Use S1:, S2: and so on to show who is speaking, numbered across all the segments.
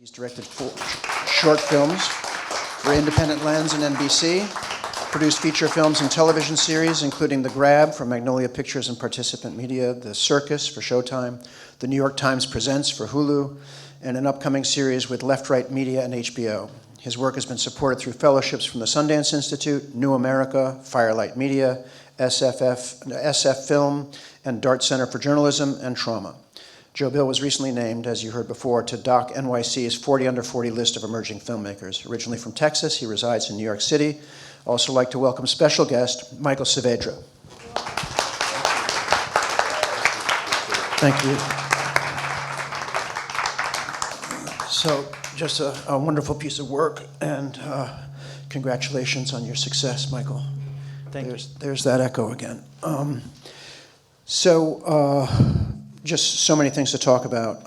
S1: He's directed 4 short films for Independent Lens and NBC, produced feature films and television series, including The Grab for Magnolia Pictures and Participant Media, The Circus for Showtime, The New York Times Presents for Hulu, and an upcoming series with Left Right Media and HBO. His work has been supported through fellowships from the Sundance Institute, New America, Firelight Media, SF Film, and Dart Center for Journalism and Trauma. JoeBill was recently named, as you heard before, to Doc NYC's 40 Under 40 list of emerging filmmakers. Originally from Texas, he resides in New York City. I'd also like to welcome special guest, Michael Saavedra. Thank you. So, just a wonderful piece of work, and congratulations on your success, Michael.
S2: Thank you.
S1: There's that echo again. Just so many things to talk about,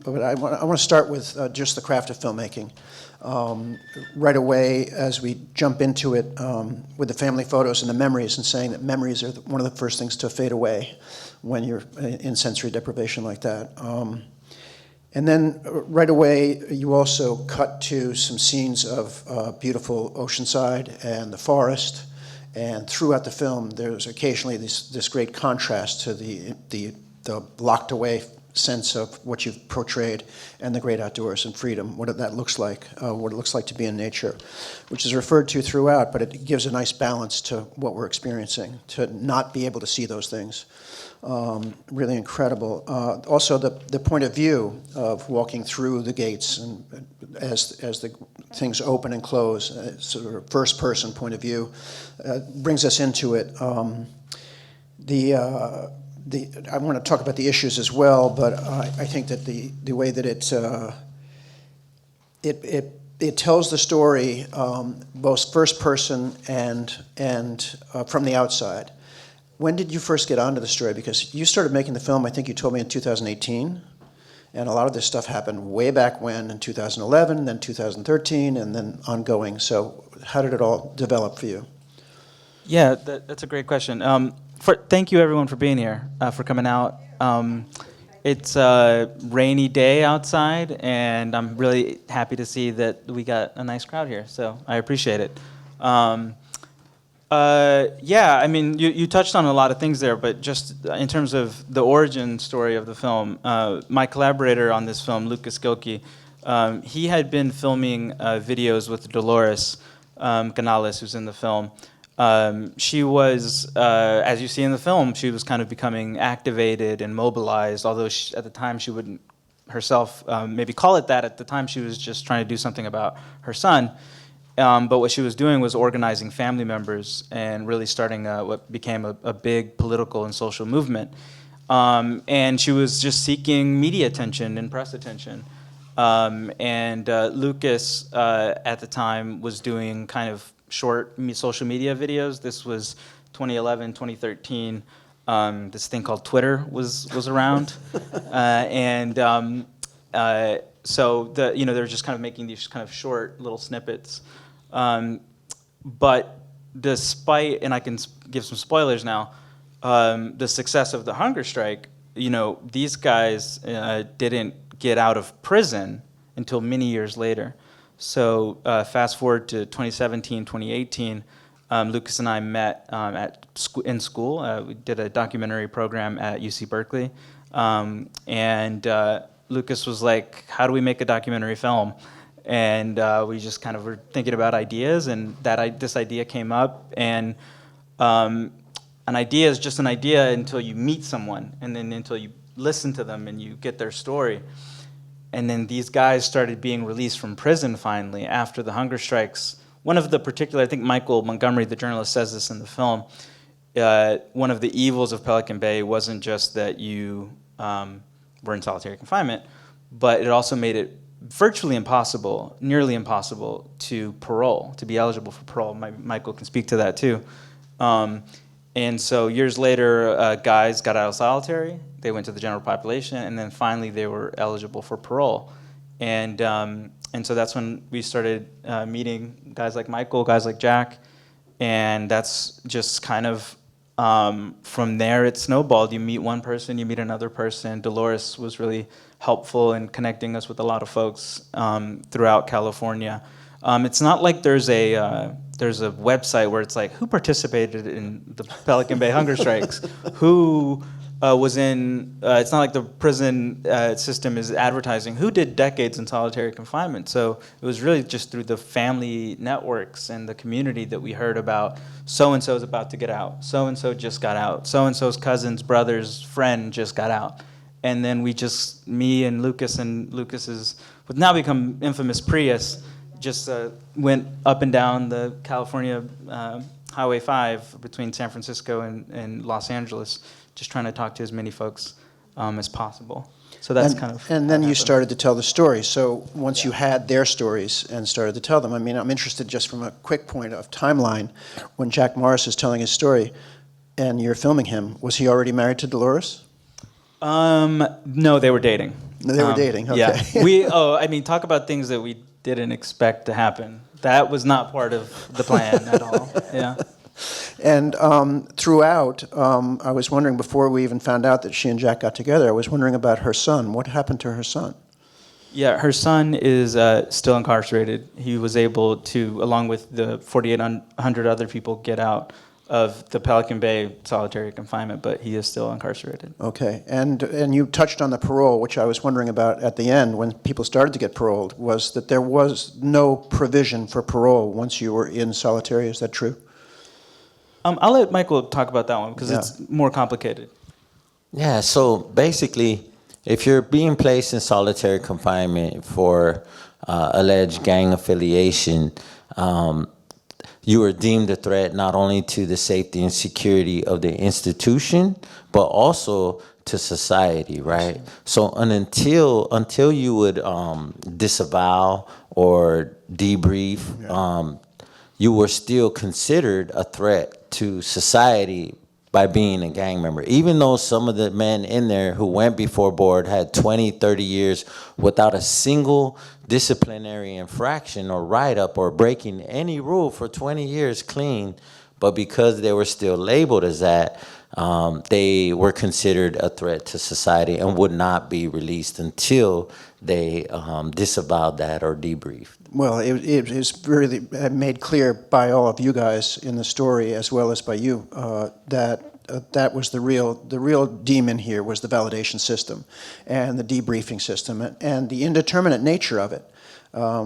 S1: but I want to start with just the craft of filmmaking. Right away, as we jump into it with the family photos and the memories, and saying that memories are one of the first things to fade away when you're in sensory deprivation like that. And then right away, you also cut to some scenes of beautiful Oceanside and the forest. And throughout the film, there's occasionally this great contrast to the locked away sense of what you've portrayed and the great outdoors and freedom, what that looks like, what it looks like to be in nature, which is referred to throughout, but it gives a nice balance to what we're experiencing, to not be able to see those things. Really incredible. Also, the point of view of walking through the gates and as the things open and close, sort of first-person point of view, brings us into it. I want to talk about the issues as well, but I think that the way that it tells the story both first person and from the outside. When did you first get onto the story? Because you started making the film, I think you told me, in 2018, and a lot of this stuff happened way back when, in 2011, then 2013, and then ongoing. So how did it all develop for you?
S2: Yeah, that's a great question. Thank you, everyone, for being here, for coming out. It's a rainy day outside, and I'm really happy to see that we got a nice crowd here, so I appreciate it. Yeah, I mean, you touched on a lot of things there, but just in terms of the origin story of the film, my collaborator on this film, Lucas Gilkey, he had been filming videos with Dolores Canales, who's in the film. She was, as you see in the film, she was kind of becoming activated and mobilized, although at the time she wouldn't herself maybe call it that. At the time she was just trying to do something about her son. But what she was doing was organizing family members and really starting what became a big political and social movement. And she was just seeking media attention and press attention. Lucas, at the time, was doing kind of short social media videos. This was 2011, 2013. This thing called Twitter was around. So they were just kind of making these kind of short little snippets. But despite, and I can give some spoilers now, the success of the hunger strike, these guys didn't get out of prison until many years later. So fast forward to 2017, 2018, Lucas and I met in school. We did a documentary program at UC Berkeley. Lucas was like, how do we make a documentary film? And we just kind of were thinking about ideas, and this idea came up. And an idea is just an idea until you meet someone, and then until you listen to them and you get their story. And then these guys started being released from prison finally after the hunger strikes. One of the particular, I think Michael Montgomery, the journalist, says this in the film, one of the evils of Pelican Bay wasn't just that you were in solitary confinement, but it also made it virtually impossible, nearly impossible, to be eligible for parole. Michael can speak to that too. And so years later, guys got out of solitary, they went to the general population, and then finally they were eligible for parole. And so that's when we started meeting guys like Michael, guys like Jack, and that's just kind of From there, it snowballed. You meet one person, you meet another person. Dolores was really helpful in connecting us with a lot of folks throughout California. It's not like there's a website where it's like, who participated in the Pelican Bay hunger strikes? Who was in, it's not like the prison system is advertising who did decades in solitary confinement. So it was really just through the family networks and the community that we heard about so-and-so is about to get out, so-and-so just got out, so-and-so's cousin's brother's friend just got out. And then me and Lucas's, would now become infamous Prius, just went up and down the California Highway 5 between San Francisco and Los Angeles, just trying to talk to as many folks as possible. So that's kind of.
S1: And then you started to tell the story. So once you had their stories and started to tell them, I mean, I'm interested just from a quick point of timeline. When Jack Morris is telling his story, and you're filming him, was he already married to Dolores?
S2: No, they were dating.
S1: They were dating. Okay.
S2: Yeah. Talk about things that we didn't expect to happen. That was not part of the plan at all. Yeah.
S1: And throughout, I was wondering, before we even found out that she and Jack got together, I was wondering about her son. What happened to her son?
S2: Yeah, her son is still incarcerated. He was able to, along with the 4,800 other people, get out of the Pelican Bay solitary confinement, but he is still incarcerated.
S1: Okay, and you touched on the parole, which I was wondering about at the end when people started to get paroled, was that there was no provision for parole once you were in solitary. Is that true?
S2: I'll let Michael talk about that one because it's more complicated.
S3: Yeah, so basically, if you're being placed in solitary confinement for alleged gang affiliation, you are deemed a threat not only to the safety and security of the institution, but also to society, right? So until you would disavow or debrief, you were still considered a threat to society by being a gang member. Even though some of the men in there who went before board had 20, 30 years without a single disciplinary infraction or write-up or breaking any rule for 20 years clean, but because they were still labeled as that, they were considered a threat to society and would not be released until they disavowed that or debriefed.
S1: Well, it is really made clear by all of you guys in the story, as well as by you, that was the real demon here was the validation system and the debriefing system and the indeterminate nature of it,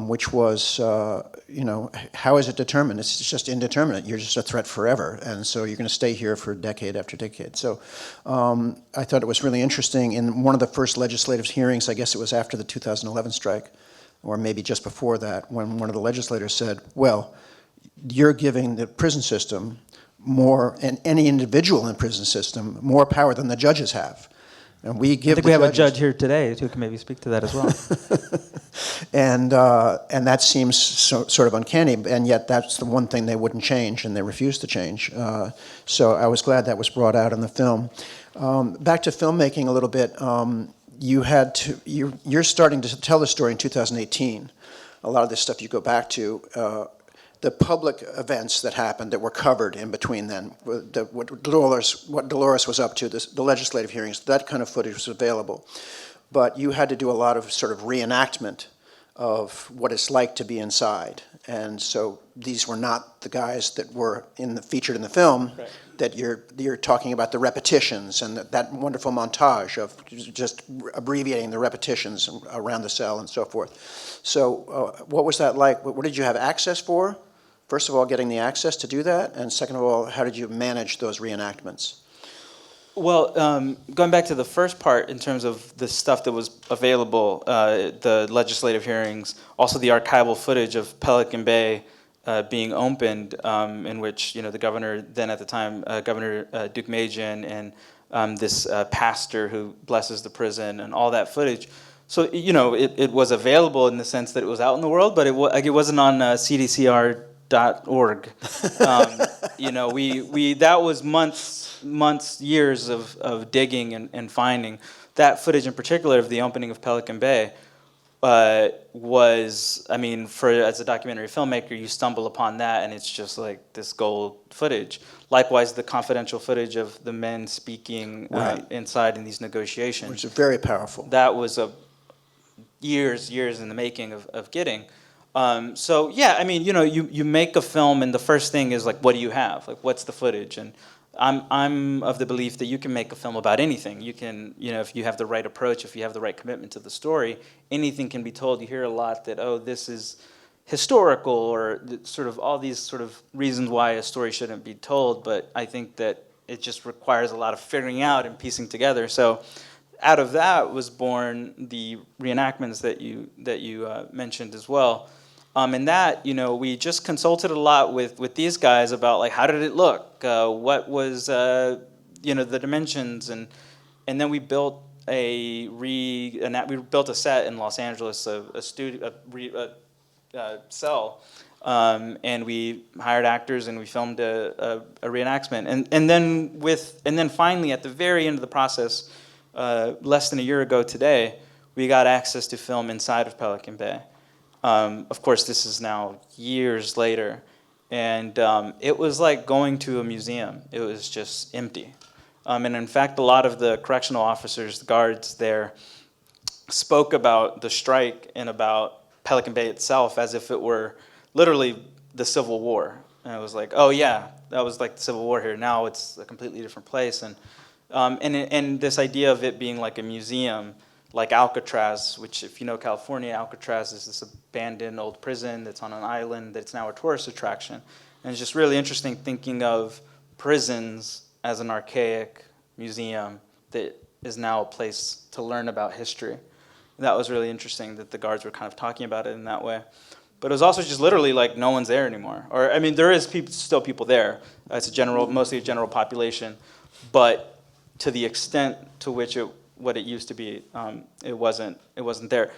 S1: which was, how is it determined? It's just indeterminate. You're just a threat forever, and so you're going to stay here for decade after decade. So I thought it was really interesting. In one of the first legislative hearings, I guess it was after the 2011 strike, or maybe just before that, when one of the legislators said, well, you're giving the prison system more, and any individual in the prison system, more power than the judges have. And we give
S2: I think we have a judge here today who can maybe speak to that as well.
S1: and that seems sort of uncanny, and yet that's the one thing they wouldn't change, and they refused to change. So I was glad that was brought out in the film. Back to filmmaking a little bit. You're starting to tell the story in 2018. A lot of this stuff you go back to. The public events that happened that were covered in between then, what Dolores was up to, the legislative hearings, that kind of footage was available. But you had to do a lot of sort of reenactment of what it's like to be inside. And so these were not the guys that were featured in the film. Right. That you're talking about the repetitions and that wonderful montage of just abbreviating the repetitions around the cell and so forth. So what was that like? What did you have access for? First of all, getting the access to do that, and second of all, how did you manage those reenactments?
S2: Well, going back to the first part in terms of the stuff that was available, the legislative hearings, also the archival footage of Pelican Bay being opened, in which the governor then at the time, Governor Duke Majan, and this pastor who blesses the prison, and all that footage. So it was available in the sense that it was out in the world, but it wasn't on CDCR.org. That was months, years of digging and finding. That footage in particular of the opening of Pelican Bay was, I mean, as a documentary filmmaker, you stumble upon that and it's just like this gold footage. Likewise, the confidential footage of the men speaking
S1: Right.
S2: inside in these negotiations.
S1: Which is very powerful.
S2: That was years in the making of getting. So yeah, I mean, you make a film and the first thing is like, what do you have? Like, what's the footage? And I'm of the belief that you can make a film about anything. You can, if you have the right approach, if you have the right commitment to the story, anything can be told. You hear a lot that, oh, this is historical, or sort of all these sort of reasons why a story shouldn't be told. But I think that it just requires a lot of figuring out and piecing together. So out of that was born the reenactments that you mentioned as well. And that, we just consulted a lot with these guys about like, how did it look? What was, the dimensions, and then we built we built a set in Los Angeles, a studio, a cell, and we hired actors and we filmed a reenactment, and then finally at the very end of the process, less than a year ago today, we got access to film inside of Pelican Bay. Of course, this is now years later, and it was like going to a museum. It was just empty. And in fact, a lot of the correctional officers, the guards there, spoke about the strike and about Pelican Bay itself as if it were literally the Civil War. And it was like, oh yeah, that was like the Civil War here. Now it's a completely different place. And this idea of it being like a museum, like Alcatraz, which, if you know California, Alcatraz is this abandoned old prison that's on an island that's now a tourist attraction. And it's just really interesting thinking of prisons as an archaic museum that is now a place to learn about history. And that was really interesting that the guards were kind of talking about it in that way. But it was also just literally like no one's there anymore. Or, I mean, there is still people there. It's mostly a general population. But to the extent to which what it used to be, it wasn't there,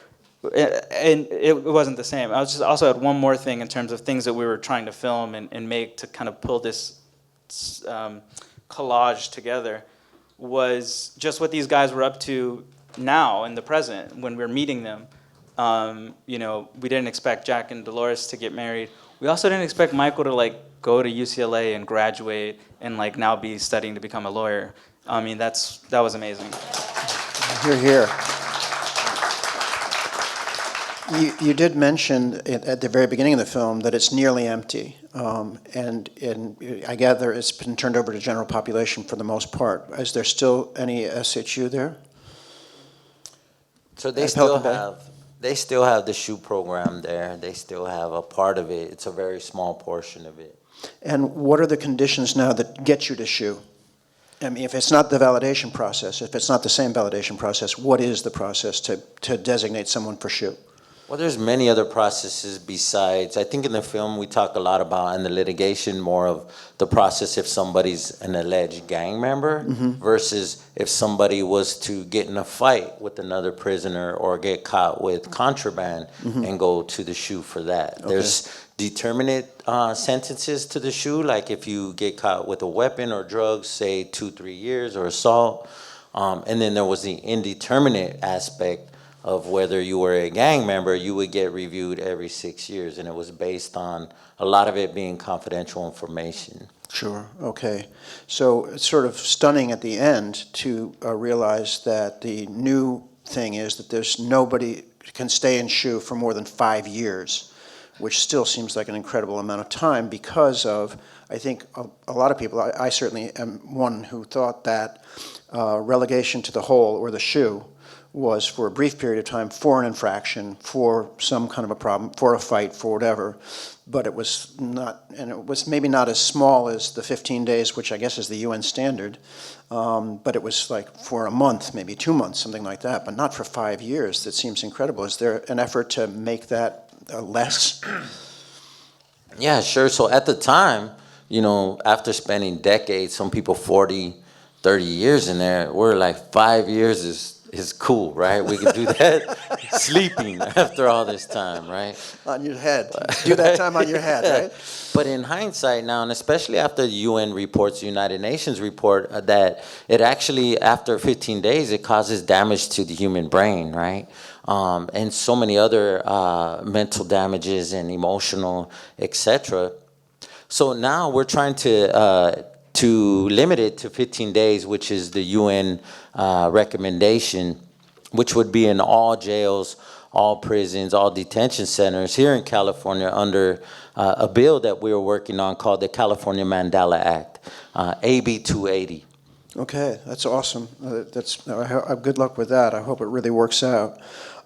S2: and it wasn't the same. I was just also had one more thing in terms of things that we were trying to film and make to kind of pull this collage together, was just what these guys were up to now in the present when we're meeting them. We didn't expect Jack and Dolores to get married. We also didn't expect Michael to like go to UCLA and graduate and like now be studying to become a lawyer. I mean, that was amazing.
S1: Hear, hear. You did mention at the very beginning of the film that it's nearly empty, and I gather it's been turned over to general population for the most part. Is there still any SHU there?
S3: So they still have the SHU program there. They still have a part of it. It's a very small portion of it.
S1: And what are the conditions now that get you to SHU? I mean, if it's not the validation process, if it's not the same validation process, what is the process to designate someone for SHU?
S3: Well, there's many other processes besides. I think in the film we talk a lot about, in the litigation, more of the process if somebody's an alleged gang member versus if somebody was to get in a fight with another prisoner or get caught with contraband and go to the SHU for that. Okay. There's determinate sentences to the SHU, like if you get caught with a weapon or drugs, say 2-3 years, or assault. And then there was the indeterminate aspect of whether you were a gang member, you would get reviewed every 6 years, and it was based on a lot of it being confidential information.
S1: Sure, okay. So it's sort of stunning at the end to realize that the new thing is that there's nobody can stay in SHU for more than 5 years, which still seems like an incredible amount of time because of, I think, a lot of people, I certainly am one who thought that relegation to the hole or the SHU was for a brief period of time for an infraction, for some kind of a problem, for a fight, for whatever. But it was not, and it was maybe not as small as the 15 days, which I guess is the UN standard, but it was like for a month, maybe 2 months, something like that, but not for 5 years. That seems incredible. Is there an effort to make that less?
S3: Yeah, sure. So at the time, after spending decades, some people 40, 30 years in there, we're like 5 years is is cool, right? We can do that sleeping after all this time, right?
S1: On your head. Do that time on your head, right?
S3: But in hindsight now, and especially after the UN reports, the United Nations report, that it actually, after 15 days, it causes damage to the human brain, right? And so many other mental damages and emotional, etc. So now we're trying to limit it to 15 days, which is the UN recommendation, which would be in all jails, all prisons, all detention centers here in California under a bill that we were working on called the California Mandela Act, AB 280.
S1: Okay, that's awesome. Good luck with that. I hope it really works out.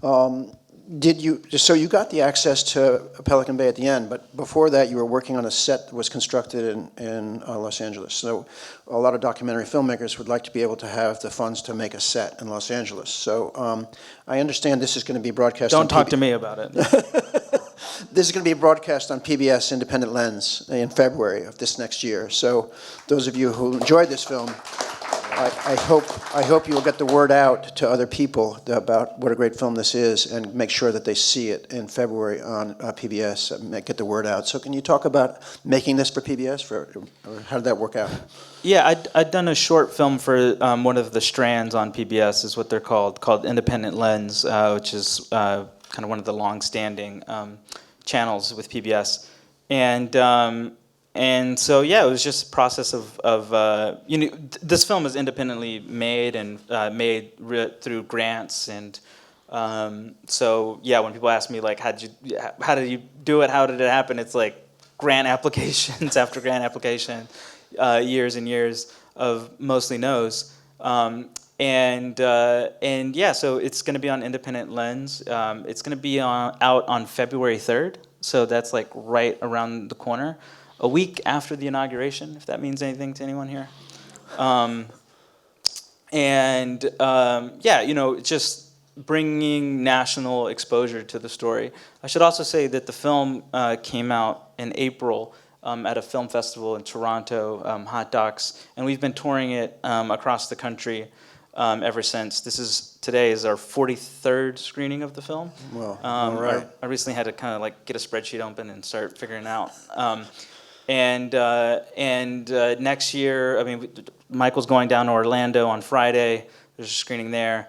S1: So you got the access to Pelican Bay at the end, but before that you were working on a set that was constructed in Los Angeles. So a lot of documentary filmmakers would like to be able to have the funds to make a set in Los Angeles. So I understand this is going to be broadcast on
S2: Don't talk to me about it.
S1: This is going to be broadcast on PBS Independent Lens in February of this next year. So those of you who enjoyed this film, I hope you will get the word out to other people about what a great film this is and make sure that they see it in February on PBS, get the word out. So can you talk about making this for PBS, or how did that work out?
S2: Yeah, I'd done a short film for one of the strands on PBS, is what they're called Independent Lens, which is kind of one of the long-standing channels with PBS. And so, yeah, it was just a process of this film is independently made and made through grants. And so, yeah, when people ask me, like, how did you do it? How did it happen? It's like grant applications after grant application, years and years of mostly no's. And yeah, so it's going to be on Independent Lens. It's going to be out on February 3rd. So that's like right around the corner. A week after the inauguration, if that means anything to anyone here. Yeah, just bringing national exposure to the story. I should also say that the film came out in April at a film festival in Toronto, Hot Docs, and we've been touring it across the country ever since. Today is our 43rd screening of the film.
S1: Well, all right.
S2: I recently had to kind of like get a spreadsheet open and start figuring it out. And next year, I mean, Michael's going down to Orlando on Friday. There's a screening there.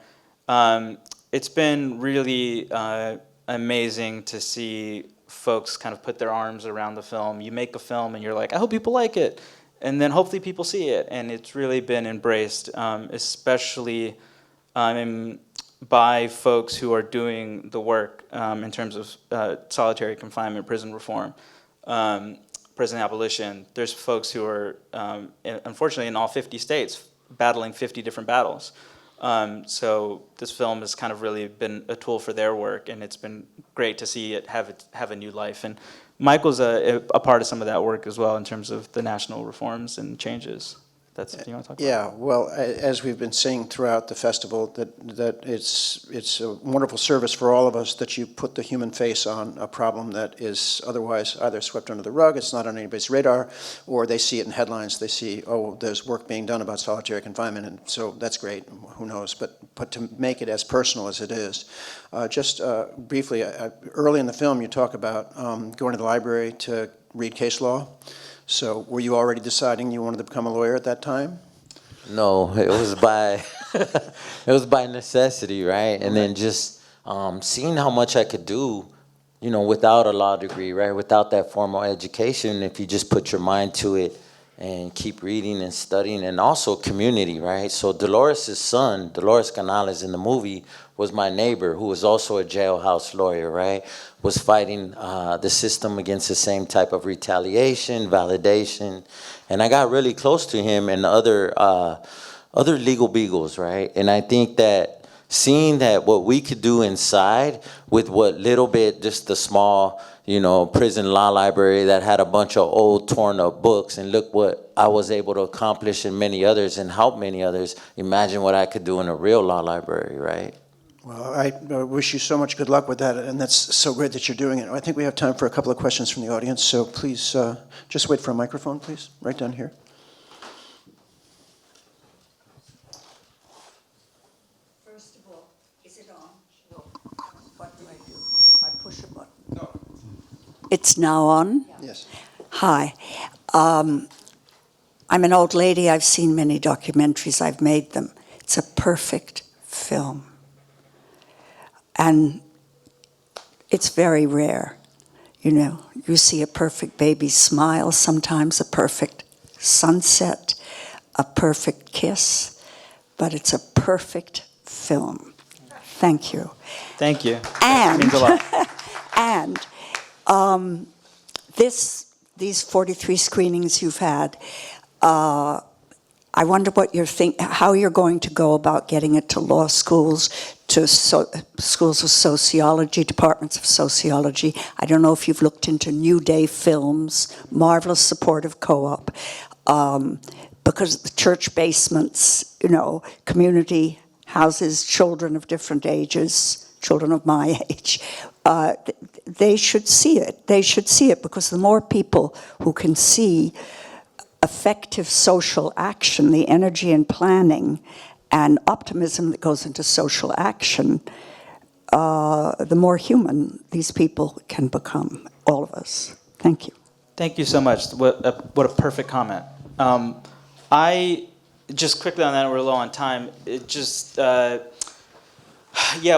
S2: It's been really amazing to see folks kind of put their arms around the film. You make a film and you're like, I hope people like it. And then hopefully people see it. And it's really been embraced, especially by folks who are doing the work in terms of solitary confinement, prison reform. Prison abolition. There's folks who are, unfortunately, in all 50 states, battling 50 different battles. So this film has kind of really been a tool for their work, and it's been great to see it have a new life. And Michael's a part of some of that work as well in terms of the national reforms and changes. That's what you want to talk about?
S1: Yeah, well, as we've been saying throughout the festival, that it's a wonderful service for all of us that you put the human face on a problem that is otherwise either swept under the rug, it's not on anybody's radar, or they see it in headlines, they see, oh, there's work being done about solitary confinement, and so that's great, who knows, but to make it as personal as it is. Just briefly, early in the film you talk about going to the library to read case law. So were you already deciding you wanted to become a lawyer at that time?
S3: No, it was by necessity, right? And then just seeing how much I could do, without a law degree, right? Without that formal education, if you just put your mind to it and keep reading and studying, and also community, right? So Dolores' son, Dolores Canales in the movie, was my neighbor who was also a jailhouse lawyer, right? Was fighting the system against the same type of retaliation, validation. And I got really close to him and other legal beagles, right? And I think that seeing that what we could do inside with what little bit, just the small, prison law library that had a bunch of old torn up books, and look what I was able to accomplish in many others and help many others. Imagine what I could do in a real law library, right?
S1: Well, I wish you so much good luck with that, and that's so great that you're doing it. I think we have time for a couple of questions from the audience, so please just wait for a microphone, please, right down here.
S4: First of It's now on.
S1: Yes.
S4: Hi. I'm an old lady. I've seen many documentaries. I've made them. It's a perfect film. And it's very rare. You know, you see a perfect baby smile, sometimes a perfect sunset, a perfect kiss, but it's a perfect film. Thank you.
S2: Thank you.
S4: And
S2: Means a lot.
S4: And these 43 screenings you've had, I wonder what how you're going to go about getting it to law schools, to schools of sociology, departments of sociology. I don't know if you've looked into New Day Films, marvelous supportive co-op, because the church basements, you know, community houses, children of different ages, children of my age, they should see it. They should see it because the more people who can see effective social action, the energy and planning and optimism that goes into social action, the more human these people can become, all of us. Thank you.
S2: Thank you so much. What a perfect comment. I just quickly on that, we're low on time. It just, yeah,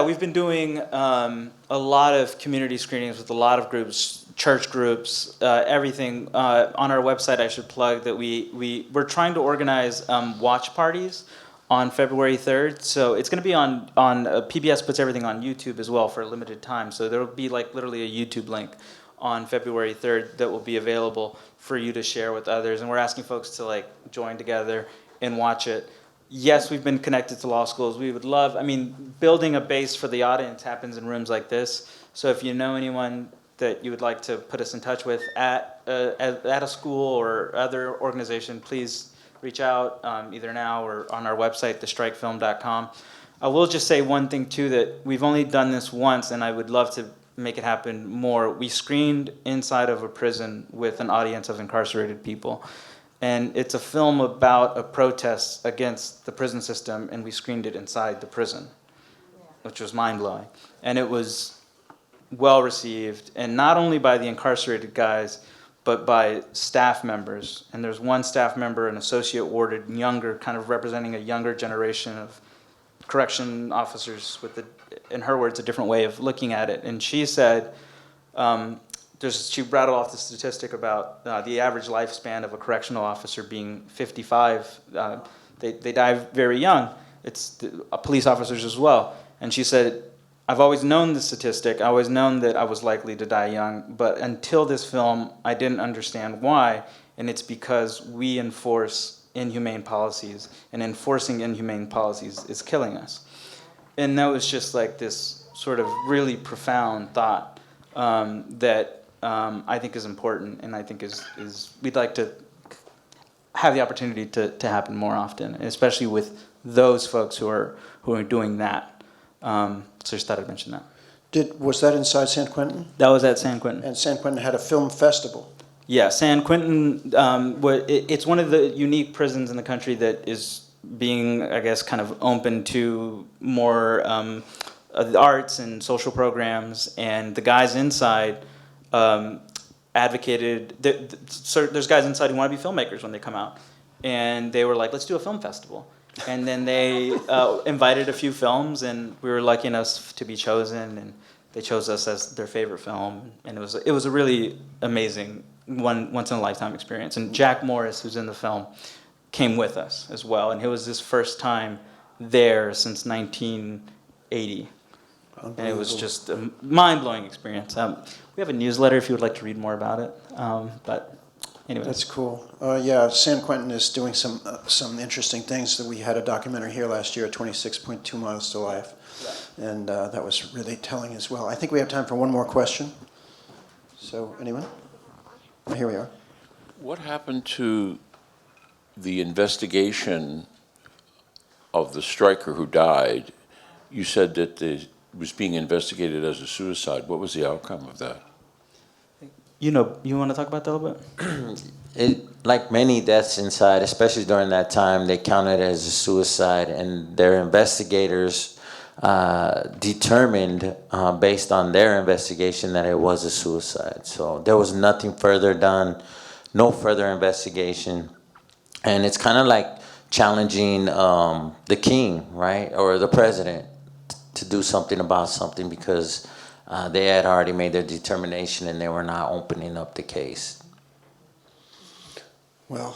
S2: we've been doing a lot of community screenings with a lot of groups, church groups, everything. On our website, I should plug that we're trying to organize watch parties on February 3rd. So it's going to be on PBS puts everything on YouTube as well for a limited time. So there will be like literally a YouTube link on February 3rd that will be available for you to share with others. And we're asking folks to like join together and watch it. Yes, we've been connected to law schools. We would love, I mean, building a base for the audience happens in rooms like this. So if you know anyone that you would like to put us in touch with at a school or other organization, please reach out either now or on our website, thestrikefilm.com. I will just say one thing too, that we've only done this once and I would love to make it happen more. We screened inside of a prison with an audience of incarcerated people. And it's a film about a protest against the prison system, and we screened it inside the prison, which was mind-blowing. And it was well received, and not only by the incarcerated guys, but by staff members. And there's one staff member, an associate warden, younger, kind of representing a younger generation of correction officers with, in her words, a different way of looking at it. And she said, she rattled off the statistic about the average lifespan of a correctional officer being 55. They die very young. It's police officers as well. And she said, I've always known the statistic. I always known that I was likely to die young. But until this film, I didn't understand why. And it's because we enforce inhumane policies. And enforcing inhumane policies is killing us. And that was just like this sort of really profound thought that I think is important, and I think is we'd like to have the opportunity to happen more often, especially with those folks who are doing that. So just thought I'd mention that.
S1: Was that inside San Quentin?
S2: That was at San Quentin.
S1: And San Quentin had a film festival.
S2: Yeah, San Quentin. It's one of the unique prisons in the country that is being, I guess, kind of open to more the arts and social programs, and the guys inside advocated, there's guys inside who want to be filmmakers when they come out. And they were like, let's do a film festival. And then they invited a few films, and we were lucky enough to be chosen, and they chose us as their favorite film. And it was a really amazing once-in-a-lifetime experience. And Jack Morris, who's in the film, came with us as well. And it was his first time there since 1980. And it was just a mind-blowing experience. We have a newsletter if you would like to read more about it. But anyway.
S1: That's cool. Yeah, San Quentin is doing some interesting things. We had a documentary here last year, 26.2 Miles to Life. Yeah. And that was really telling as well. I think we have time for one more question. So, anyone? Here we are.
S5: What happened to the investigation of the striker who died? You said that it was being investigated as a suicide. What was the outcome of that?
S2: You want to talk about that a little bit?
S3: Like many deaths inside, especially during that time, they counted it as a suicide, and their investigators determined, based on their investigation, that it was a suicide. So there was nothing further done, no further investigation. And it's kind of like challenging the king, right, or the president to do something about something, because they had already made their determination and they were not opening up the case.
S1: Well,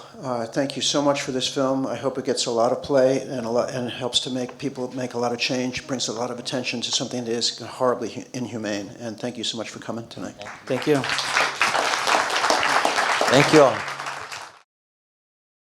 S1: thank you so much for this film. I hope it gets a lot of play and it helps to make people make a lot of change, brings a lot of attention to something that is horribly inhumane. And thank you so much for coming tonight.
S2: Thank you.
S3: Thank you all.